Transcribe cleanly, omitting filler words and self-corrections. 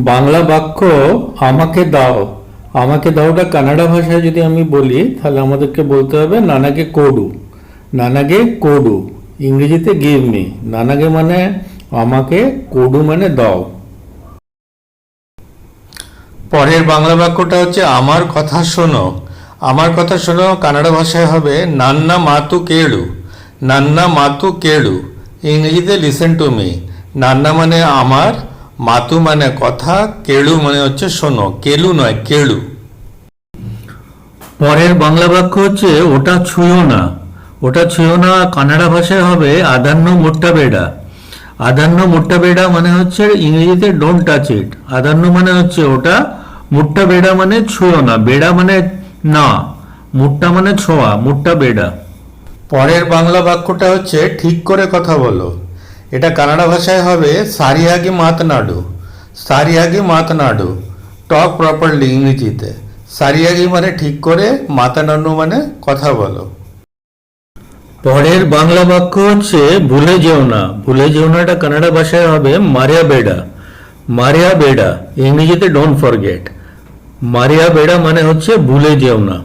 বাংলা বাক্য আমাকে দাও। আমাকে দাওটা কানাডা ভাষায় যদি আমি বলি তাহলে আমাদেরকে বলতে হবে নানাগে কোডু। নানাগে কোডু, ইংরেজিতে গিভ মি। নানাগে মানে আমাকে, কোডু মানে দাও। পরের বাংলা বাক্যটা হচ্ছে আমার কথা শোনো। আমার কথা শোনো কানাডা ভাষায় হবে নান্না মাতু কেড়ু। নান্না মাতু কেড়ু, ইংরেজিতে লিসেন টু মি। নান্না মানে আমার, মাতু মানে কথা, কেড়ু মানে হচ্ছে শোনো। কেলু নয়, কেড়ু। পরের বাংলা বাক্য হচ্ছে ওটা ছুঁয়ো না। ওটা ছুঁয়ো না কানাডা ভাষায় হবে আদান্য মোট্টা বেড়া। আদান্য মোট্টা বেড়া মানে হচ্ছে ইংরেজিতে ডোন্ট টাচ ইট। আদান্য মানে হচ্ছে ওটা, মুট্টা বেড়া মানে ছুঁয়ো না। বেড়া মানে না, মুট্টা মানে ছোঁয়া, মুট্টা বেড়া। পরের বাংলা বাক্যটা হচ্ছে ঠিক করে কথা বলো। এটা কানাডা ভাষায় হবে সারিয়াগি মাতনাডু। সারিয়াগি মাতনাডু, টক প্রপারলি ইংরেজিতে। সারিয়াগি মানে ঠিক করে, মাতানাডু মানে কথা বলো। পরের বাংলা বাক্য হচ্ছে ভুলে যেও না। ভুলে যেও না এটা কানাডা ভাষায় হবে মারিয়া বেড়া। মারিয়া বেড়া, ইংরেজিতে ডোন্ট ফরগেট। মারিয়া বেড়া মানে হচ্ছে ভুলে যেও না।